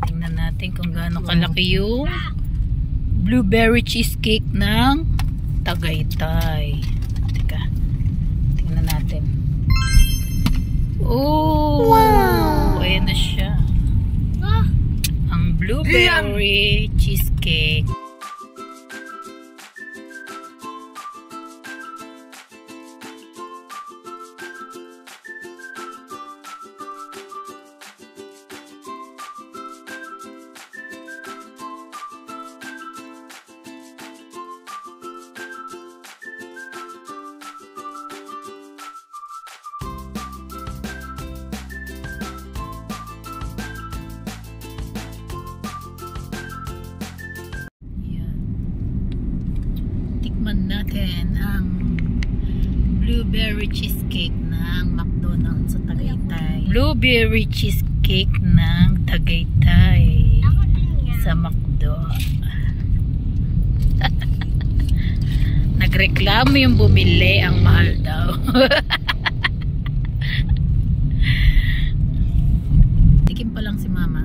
Tingnan natin kung gaano kalaki yung blueberry cheesecake ng Tagaytay. Teka, tingnan natin. Oh, wow! Ayan na siya. Ang blueberry cheesecake. Tikman natin ang blueberry cheesecake ng McDonald's sa Tagaytay. Blueberry cheesecake ng Tagaytay sa McDo. Nagreklamo yung bumili, ang mahal daw. Tikim pa lang si mama.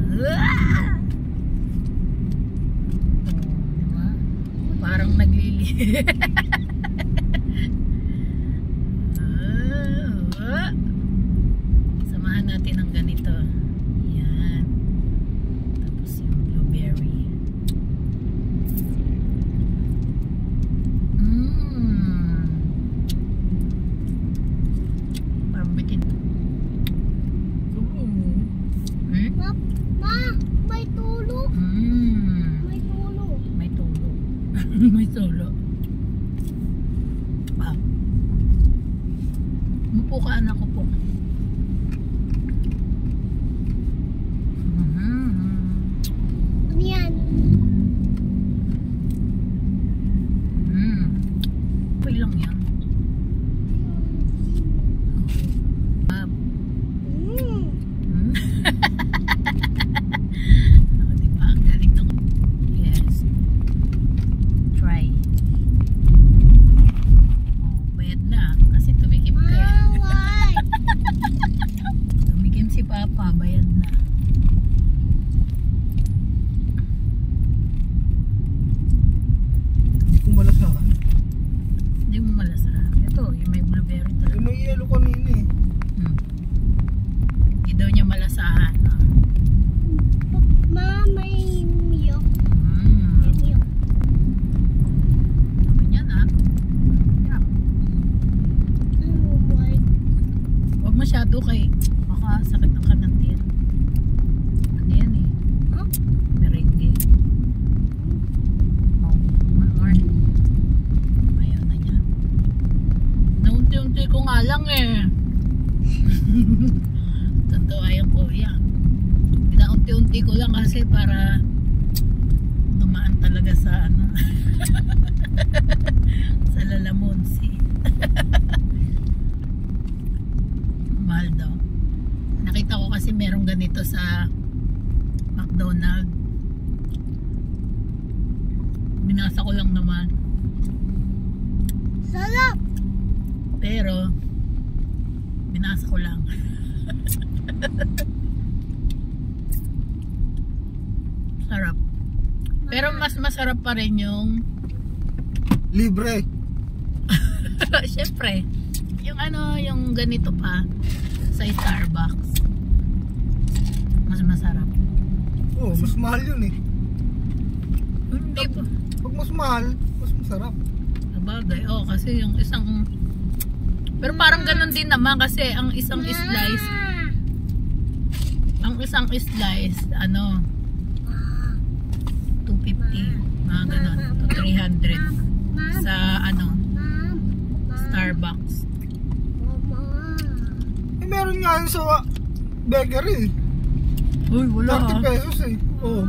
Parang naglili. Samahan natin ng ganito. Yan. Tapos yung blueberry. Parang bitin. Ma, may tulo. May tulo. May tulo. May tulo. Mupo ka, anak ko po. Ano yan? Okay lang yan. Diba? Ang galing nung... Yes. Try. Bayad na. Kasi tumikim ka. Tumikim si Papa. Bayad na. Hindi ko malasahan. Hindi mo malasahan. Ito, yung may blueberry talaga. May yellow kanina eh. Hindi daw niya malasahan. Ma, may milk. May milk. Ganyan ah. Yeah. Oh my. Huwag masyado kay baka sakit ang kanang tiyan. Ano yan eh? Huh? Merengue. Oh, more. Ayaw na niya. Naunti-unti ko nga lang eh. Totoo yung kuya. Pinaunti-unti ko lang kasi para dumaan talaga sa ano. Sa lalamonsi. Mahal daw. Nakita ko kasi merong ganito sa McDonald's. Binasa ko lang naman. Sarap. Pero binasa ko lang. Sarap. Pero mas masarap pa rin yung Libre. syempre yung ano, yung ganito pa sa Starbucks. Mas masarap. Oh, mas mahal yun eh. Hindi pa. Pag mas mahal, mas masarap. Sabagay. Oh, kasi yung isang pero parang ganun din naman kasi ang isang slice ano 250 mga ganun to 300 sa ano Starbucks. Eh, meron nga yun sa bakery. Uy, wala 30 pesos eh. Oh.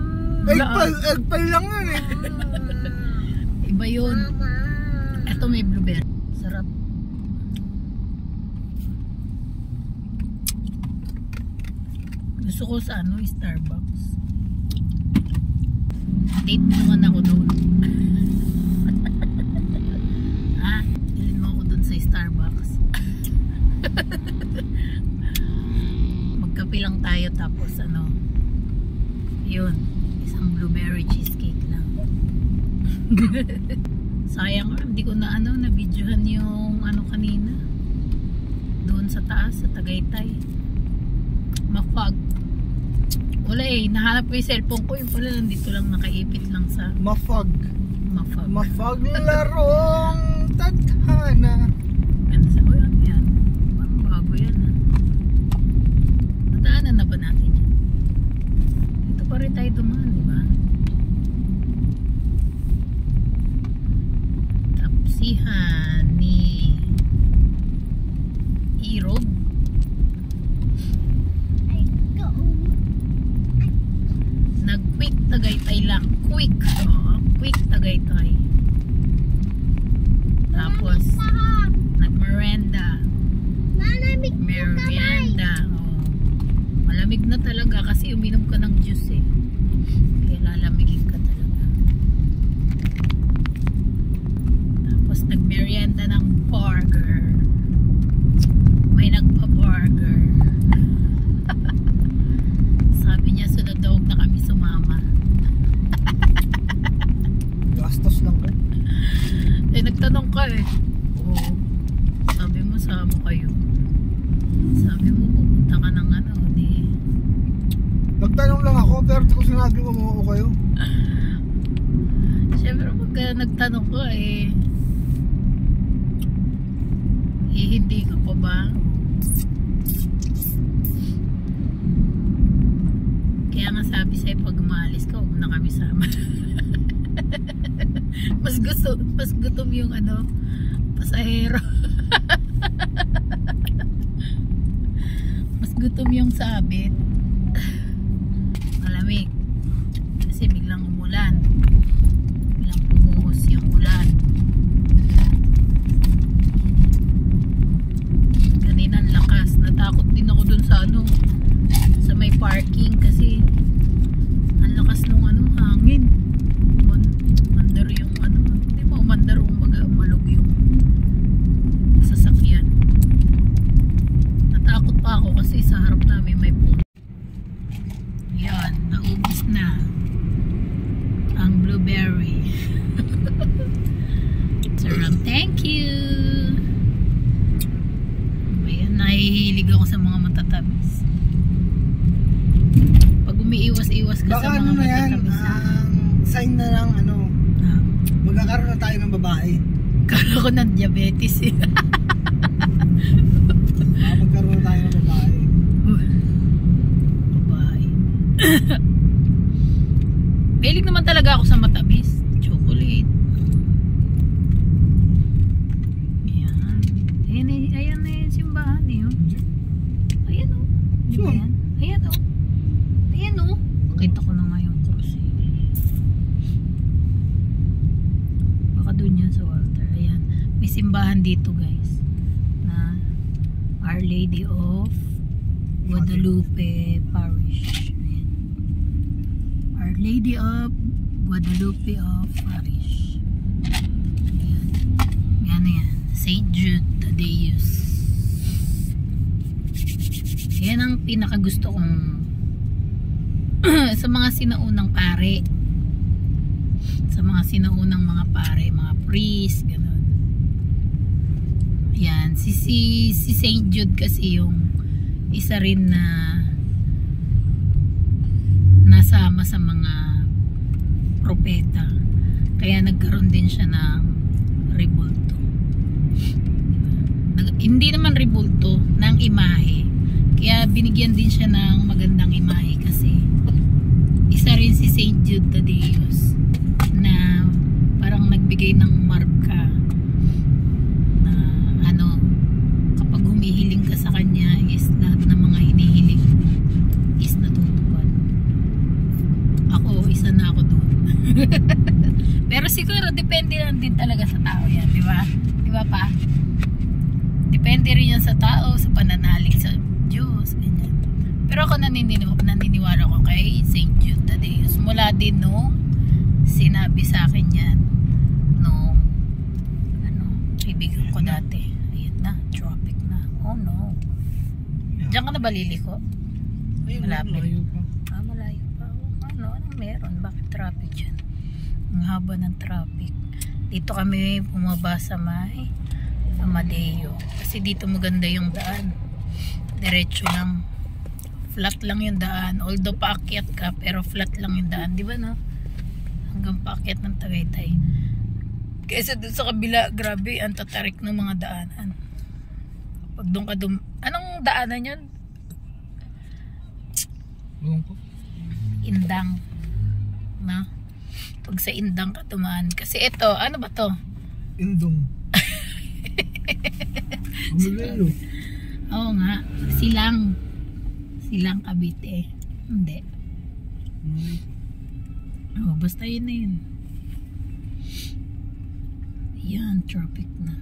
Egg pie lang yun eh. Iba yun. Ito may blueberry. Sarap. Gusto ko sa ano, Starbucks. Date naman ako doon. Ha? Ilin mo ako doon sa Starbucks. Magkape lang tayo tapos ano, Yun, isang blueberry cheesecake lang. Sayang nga, hindi ko na na-videohan yung kanina. Doon sa taas, sa Tagaytay. Mafog. Wala nahanap ko yung cellphone ko. Yung pala, nandito lang nakaipit lang sa Mafog. Mafog. Mafog larong tadhana. Ganda sa yan. Parang bago yan Nadaanan na ba natin yan? Ito pa rin tayo dumaan, di ba? Tapsihan ni Irog. Nag-quick Tagaytay lang. Quick. Quick Tagaytay. Tapos nag-merienda. Merienda. Malamig na talaga kasi uminom ka ng juice kaya lalamigin ka talaga. Tapos nag-merienda ng burger. May nagpa-burger. Sabi niya sunod daw na kami sumama. Gastos lang ka. Nagtanong ka Oo. Sabi mo sama kayo. Sabi mo pupunta ka ng di. Nagtanong lang ako pero di ko sinabi ko umuo kayo. Siyempre pagka nagtanong ka hindi ka pa ba? Kaya nga sabi sa'yo pag umaalis ka huwag na kami sama. mas gutom yung pasahero. Mas gutom yung sabit. Malamig kasi biglang umulan, biglang pumuhos yung ulan. Kanina ang lakas, natakot din ako dun sa sa may parking kasi ang lakas nung hangin. Mandar yung hindi mo mandar umalog yung sasakyan. Natakot pa ako kasi sa harap namin may puno. Yan, naubos na ang blueberry. Sarap, thank you. Ayan, nahihilig ako sa mga matatamis. Pag umiiwas-iwas ka Baka sa mga na yan, matatamis sign na lang magkakaroon na tayo ng babae. kala ko ng diabetes Magkaroon na tayo ng babae. Babae. Mahilig naman talaga ako sa matamis. Chocolate. Ayan. Ayan na yung simbahan Ayan Di ba yan? Ayan Ayan Nakita ko na nga yung cross Baka doon yan sa Walter. Ayan. May simbahan dito guys na Our Lady of Guadalupe Parish. Ayan. Our Lady of Guadalupe of Parish. Ayan. Yan. St. Jude Thaddeus. Yan ang pinakagusto kong sa mga sinaunang pare. Sa mga sinaunang mga pare, mga priest, gano'n. Yan. Si St. Jude kasi yung isa rin na nasama sa mga propeta. Kaya nagkaroon din siya ng rebulto. Hindi naman rebulto, ng imahe. Kaya binigyan din siya ng magandang imahe kasi isa rin si St. Jude Thaddeus na parang nagbigay ng marka na kapag humihiling ka sa kanya is lahat ng mga hinihiling is natutupad. Ako, isa na ako doon. Pero siguro depende lang din talaga sa tao yan, di ba? Di ba pa? Depende rin yan sa tao, sa pananalig sa Diyos, ganyan. Pero ako naniniwala ko kay St. Jude Thaddeus. Mula din nung sinabi sa akin yan nung kaibigan ko dati. Ayun na, traffic na. Oh no. Diyan ka na ba liliko? Malapit. Malayo pa. Malayo pa. traffic dyan. Ang haba ng traffic. Dito kami bumaba sa may Amadeo. Kasi dito maganda yung daan. Diretso lang. Flat lang yung daan. Although paakyat ka, pero flat lang yung daan. Di ba no? Hanggang paakyat ng Tagaytay. Kaysa doon sa kabila, grabe, ang tatarik ng mga daanan. Pag doon ka anong daanan yun? Indang. Na? Pag sa Indang ka tumaan. Kasi ito, ano ba to? Indong. Oo nga. Silang Cavite. Hindi. Oh, basta yun na yun. Yan, traffic na.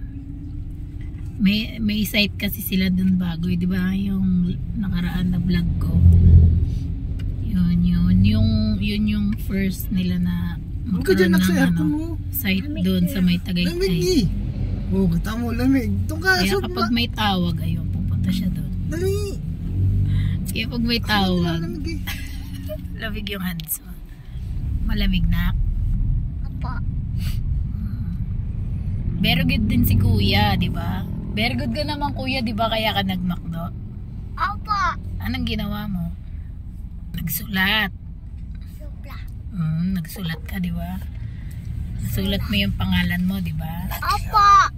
May site kasi sila dun bago, di ba? Yung nakaraan na vlog ko. Yun yung first nila na magkaroon ng site doon sa may Tagaytay. Lamig oh, kita mo lamig. Kaya kapag may tawag, ayun, pupunta siya doon. Dali. Kaya pag may tawag, lamig yung hands mo. Malamig na. Apa. Very good din si kuya, di ba? Very good ka naman kuya, di ba? Kaya ka nagmakdo. Apa. Anong ginawa mo? Nagsulat. Supla. Nagsulat ka, di ba? Nasulat mo yung pangalan mo, di ba? Apa.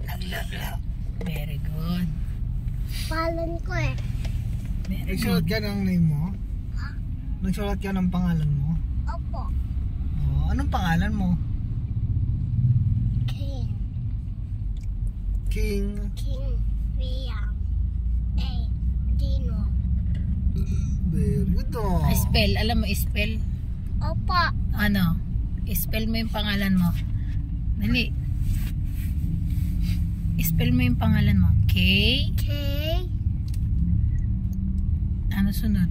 Very good. Palan ko eh. Very Nagsulat good. ka ng name mo? Nagsulat ka ng pangalan mo? Apa. Oh, anong pangalan mo? King. King. William. A. Dino. Very good oh. Spell, alam mo spell? Apa. Ano? Spell mo yung pangalan mo. Dali. Spell mo yung pangalan mo. K. K. Ano sunod?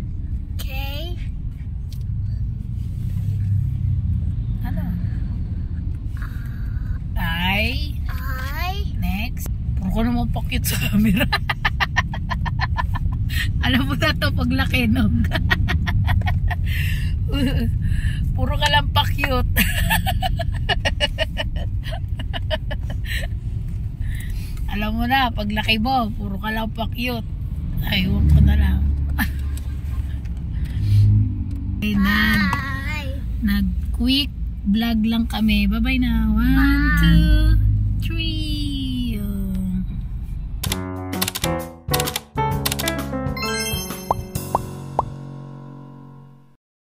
K. Ano? I. Next. Puro ko naman pakit sa camera. Alam mo na to paglaki, no? Puro ka lang pa-cute. Alam mo na, paglaki mo, puro ka lang pa-cute. Aywan ko na lang. Nag-quick vlog lang kami. Bye-bye na. 1, 2, 3.